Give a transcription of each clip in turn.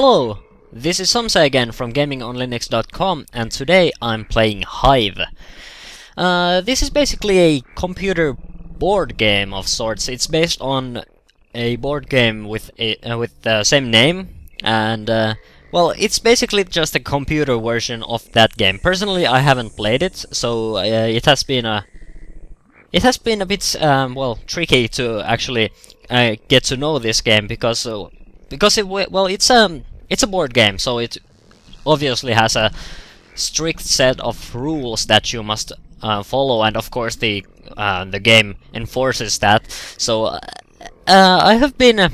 Hello, this is Samsa again from GamingonLinux.com, and today I'm playing Hive. This is basically a computer board game of sorts. It's based on a board game with the same name, and well, it's basically just a computer version of that game. Personally, I haven't played it, so it has been a bit well, tricky to actually get to know this game because it's a board game, so it obviously has a strict set of rules that you must follow, and of course the game enforces that. So I have been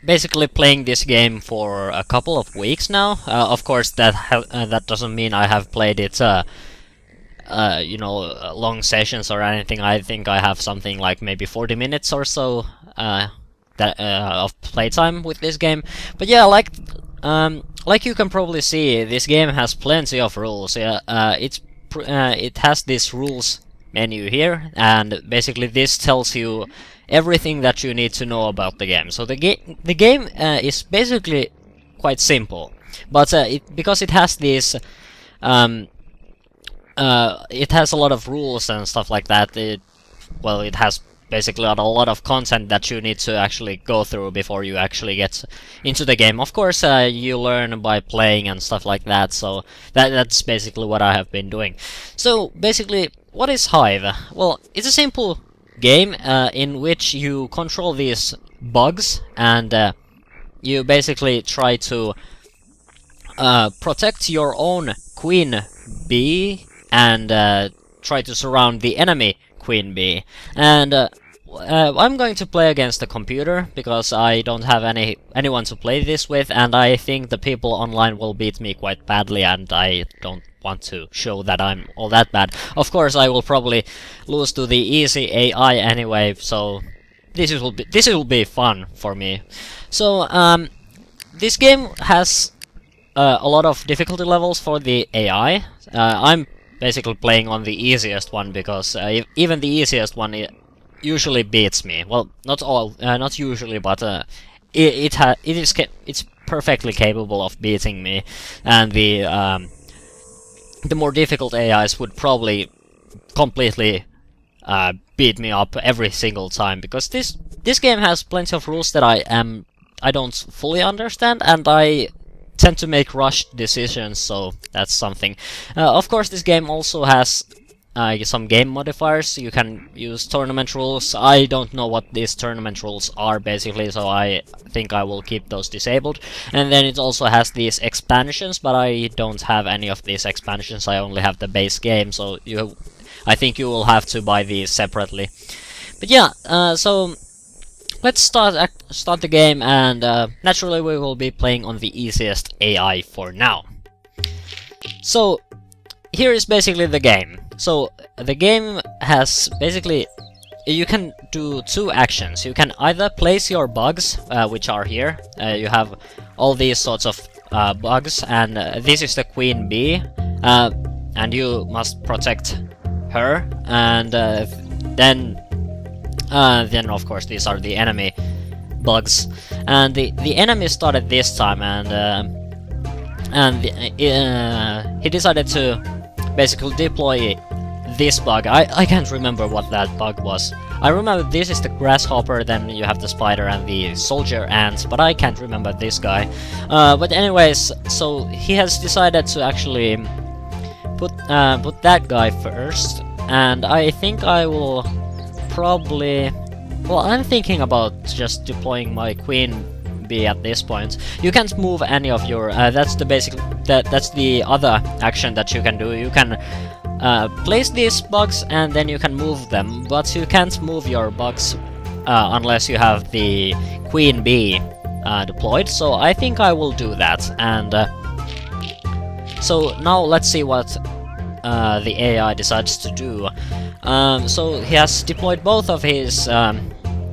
basically playing this game for a couple of weeks now. Of course, that doesn't mean I have played it you know, long sessions or anything. I think I have something like maybe 40 minutes or so of playtime with this game. But yeah, like you can probably see, this game has plenty of rules. It has this rules menu here, and basically this tells you everything that you need to know about the game. So the game is basically quite simple, but because it has this it has a lot of rules and stuff like that. It has basically a lot of content that you need to actually go through before you actually get into the game. Of course, you learn by playing and stuff like that, so that's basically what I have been doing. So basically, what is Hive? Well, it's a simple game in which you control these bugs, and you basically try to protect your own queen bee and try to surround the enemy queen bee. And I'm going to play against the computer because I don't have anyone to play this with, and I think the people online will beat me quite badly, and I don't want to show that I'm all that bad. Of course, I will probably lose to the easy AI anyway, so this will be fun for me. So this game has a lot of difficulty levels for the AI. I'm basically playing on the easiest one because even the easiest one usually beats me. Well, not usually, but it's perfectly capable of beating me, and the more difficult AIs would probably completely beat me up every single time, because this game has plenty of rules that I don't fully understand, and I tend to make rushed decisions, so that's something. Of course, this game also has some game modifiers. You can use tournament rules. I don't know what these tournament rules are basically, so I think I will keep those disabled. And then it also has these expansions, but I don't have any of these expansions. I only have the base game, so I think you will have to buy these separately. But yeah, so let's start the game, and naturally we will be playing on the easiest AI for now. So here is basically the game. So the game has basically, you can do two actions. You can either place your bugs, which are here. You have all these sorts of bugs, and this is the queen bee, and you must protect her. And then of course these are the enemy bugs, and the enemy started this time, and he decided to basically deploy this bug. I can't remember what that bug was. I remember this is the grasshopper, then you have the spider and the soldier ant, but I can't remember this guy. But anyways, so he has decided to actually put that guy first, and I think I will probably, well, I'm thinking about just deploying my queen bee at this point. You can't move any of your that's the other action that you can do. You can place these bugs and then you can move them, but you can't move your bugs unless you have the queen bee deployed. So I think I will do that. And so now let's see what the AI decides to do. So he has deployed both of his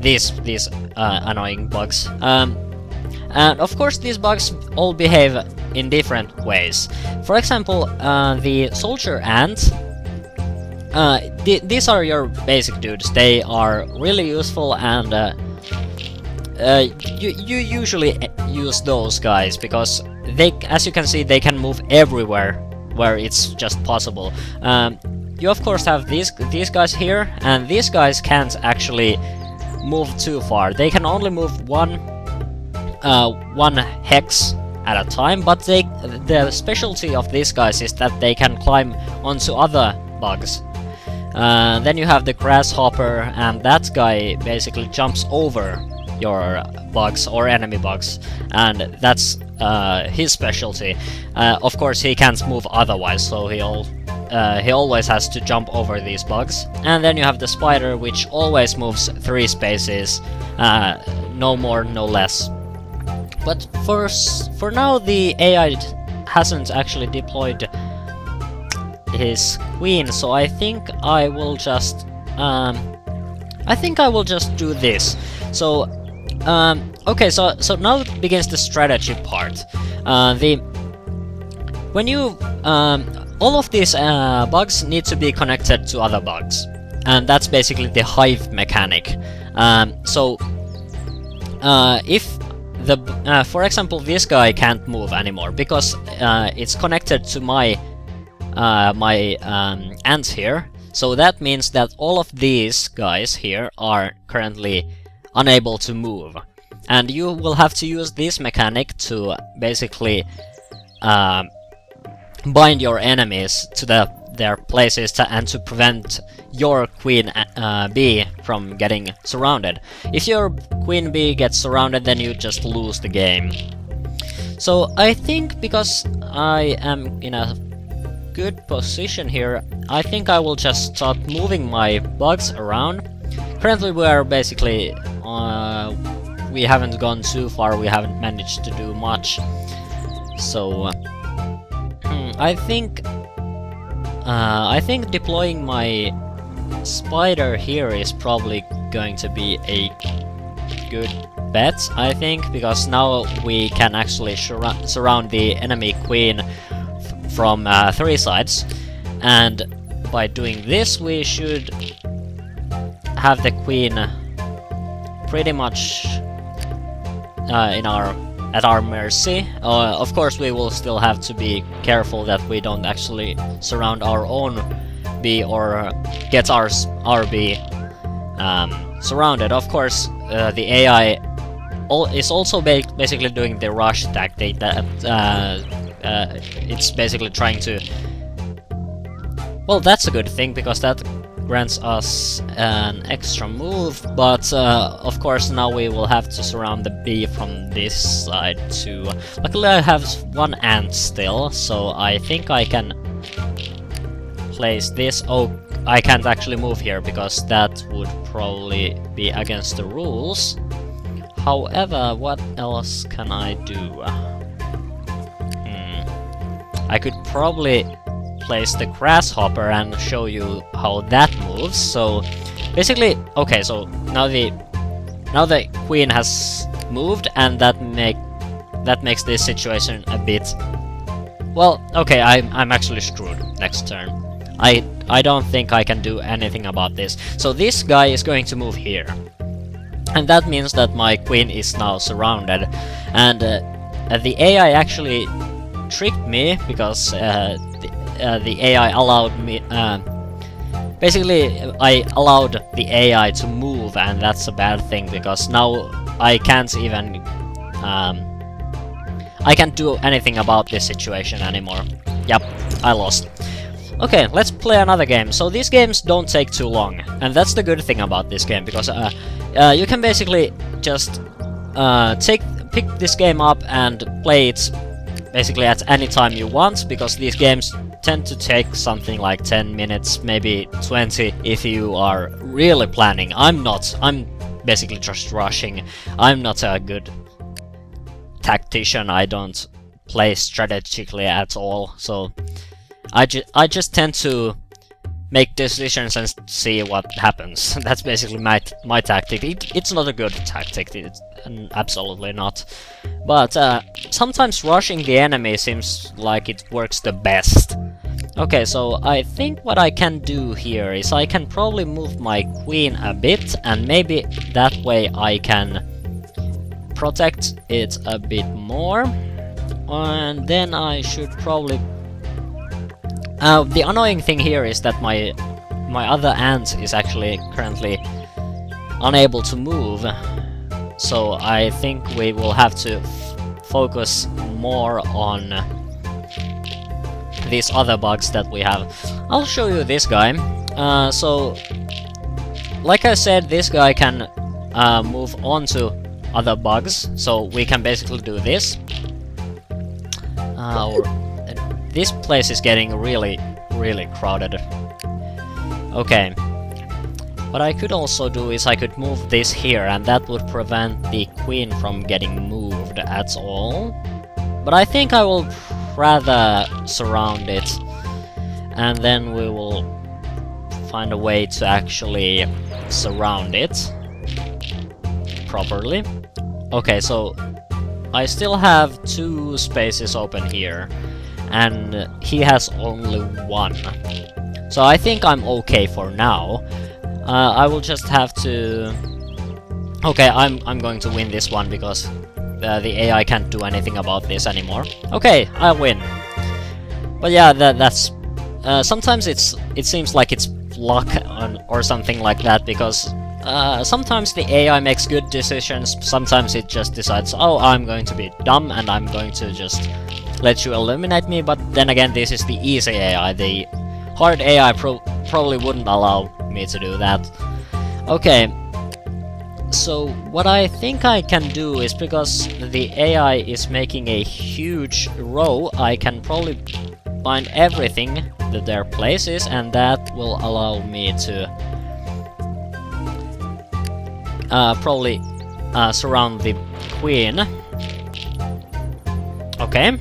these annoying bugs, and of course these bugs all behave in different ways. For example, the soldier ant, these are your basic dudes. They are really useful, and you usually use those guys, because they, as you can see, they can move everywhere where it's just possible. You of course have these guys here, and these guys can't actually move too far. They can only move one hex at a time, but the specialty of these guys is that they can climb onto other bugs. Then you have the grasshopper, and that guy basically jumps over your bugs or enemy bugs, and that's his specialty. Of course, he can't move otherwise, so he always has to jump over these bugs. And then you have the spider, which always moves 3 spaces, no more, no less. But for now, the AI hasn't actually deployed his queen, so I think I will just do this. So okay, so now begins the strategy part. When you all of these bugs need to be connected to other bugs, and that's basically the Hive Mechanic. If for example, this guy can't move anymore because it's connected to my ants here, so that means that all of these guys here are currently unable to move, and you will have to use this mechanic to basically bind your enemies to their places and to prevent your queen bee from getting surrounded. If your queen bee gets surrounded, then you just lose the game. So I think, because I am in a good position here, I think I will just start moving my bugs around. Currently we are basically we haven't gone too far, we haven't managed to do much. So I think deploying my spider here is probably going to be a good bet, I think, because now we can actually surround the enemy queen from 3 sides, and by doing this we should have the queen pretty much at our mercy. Of course, we will still have to be careful that we don't actually surround our own bee or get our bee surrounded. Of course, the AI is also basically doing the rush tactic, that it's basically trying to... Well, that's a good thing, because that grants us an extra move, but of course now we will have to surround the bee from this side too. Luckily I have 1 ant still, so I think I can place this. Oh, I can't actually move here because that would probably be against the rules. However, what else can I do? I could probably place the grasshopper and show you how that moves. So basically, okay, so now the queen has moved, and that makes this situation a bit... Well, okay, I'm actually screwed next turn. I don't think I can do anything about this. So this guy is going to move here, and that means that my queen is now surrounded, and the AI actually tricked me, because the AI allowed me... basically, I allowed the AI to move, and that's a bad thing, because now I can't even... I can't do anything about this situation anymore. Yep, I lost. Okay, let's play another game. So these games don't take too long, and that's the good thing about this game, because you can basically just pick this game up and play it basically at any time you want, because these games tend to take something like 10 minutes, maybe 20 if you are really planning. I'm not. I'm basically just rushing. I'm not a good tactician. I don't play strategically at all, so I just tend to make decisions and see what happens. That's basically my tactic. It's not a good tactic, it's absolutely not. But sometimes rushing the enemy seems like it works the best. Okay, so I think what I can do here is I can probably move my queen a bit, and maybe that way I can protect it a bit more, and then I should probably... the annoying thing here is that my other ant is actually currently unable to move, so I think we will have to focus more on these other bugs that we have. I'll show you this guy. So, like I said, this guy can move on to other bugs, so we can basically do this. This place is getting really crowded. Okay. What I could also do is I could move this here, and that would prevent the queen from getting moved at all. But I think I will rather surround it, and then we will find a way to actually surround it properly. Okay, so I still have 2 spaces open here, and he has only 1. So I think I'm okay for now. I will just have to... Okay, I'm going to win this one because the AI can't do anything about this anymore. Okay, I win. But yeah, that's... sometimes it seems like it's luck or something like that, because sometimes the AI makes good decisions, sometimes it just decides, oh, I'm going to be dumb and I'm going to just let you eliminate me, but then again, this is the easy AI. The hard AI probably wouldn't allow me to do that. Okay, so what I think I can do is, because the AI is making a huge row, I can probably find everything that their place is, and that will allow me to probably surround the queen. Okay.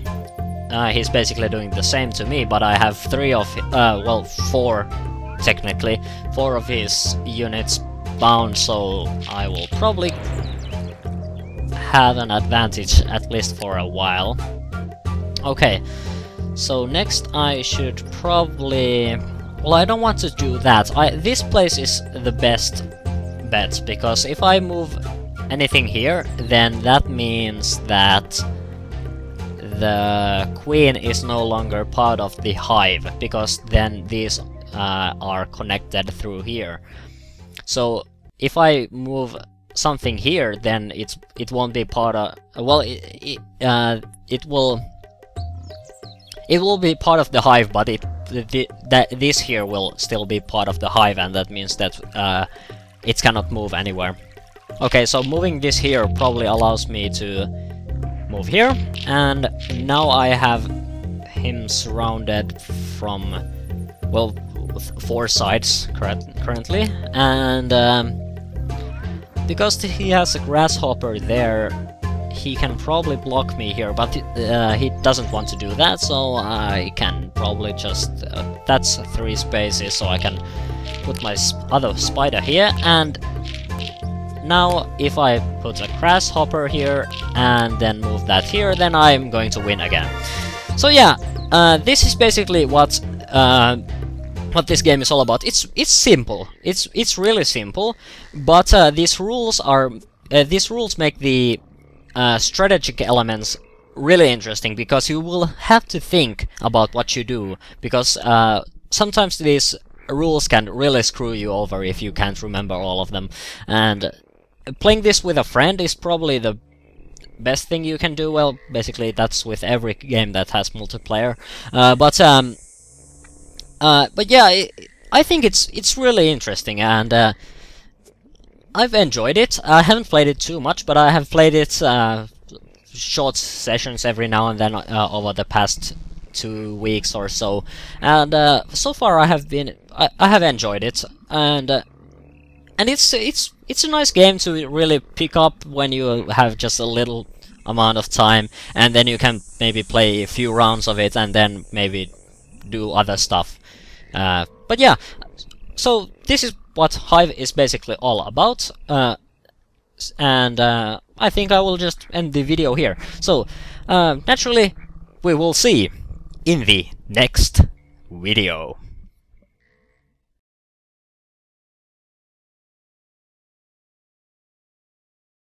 He's basically doing the same to me, but I have 3 of... well, 4, technically. 4 of his units bound, so I will probably have an advantage, at least for a while. Okay, so next I should probably... Well, I don't want to do that. This place is the best bet, because if I move anything here, then that means that the queen is no longer part of the hive, because then these are connected through here. So if I move something here, then it won't be part of... Well, it will be part of the hive, but this here will still be part of the hive, and that means that it cannot move anywhere. Okay, so moving this here probably allows me to move here, and now I have him surrounded from, well, 4 sides currently, and because he has a grasshopper there, he can probably block me here, but he doesn't want to do that, so I can probably just... that's 3 spaces, so I can put my other spider here, and now if I put a grasshopper here and then move that here, then I'm going to win again. So yeah, this is basically what this game is all about. It's simple. It's really simple, but these rules make the strategic elements really interesting, because you will have to think about what you do, because sometimes these rules can really screw you over if you can't remember all of them, and playing this with a friend is probably the best thing you can do. Well, basically that's with every game that has multiplayer, but yeah, I think it's really interesting, and I've enjoyed it. I haven't played it too much, but I have played it short sessions every now and then over the past 2 weeks or so, and so far I have enjoyed it, and it's a nice game to really pick up when you have just a little amount of time, and then you can maybe play a few rounds of it and then maybe do other stuff. But yeah, so this is what Hive is basically all about, and I think I will just end the video here. So, naturally, we will see in the next video.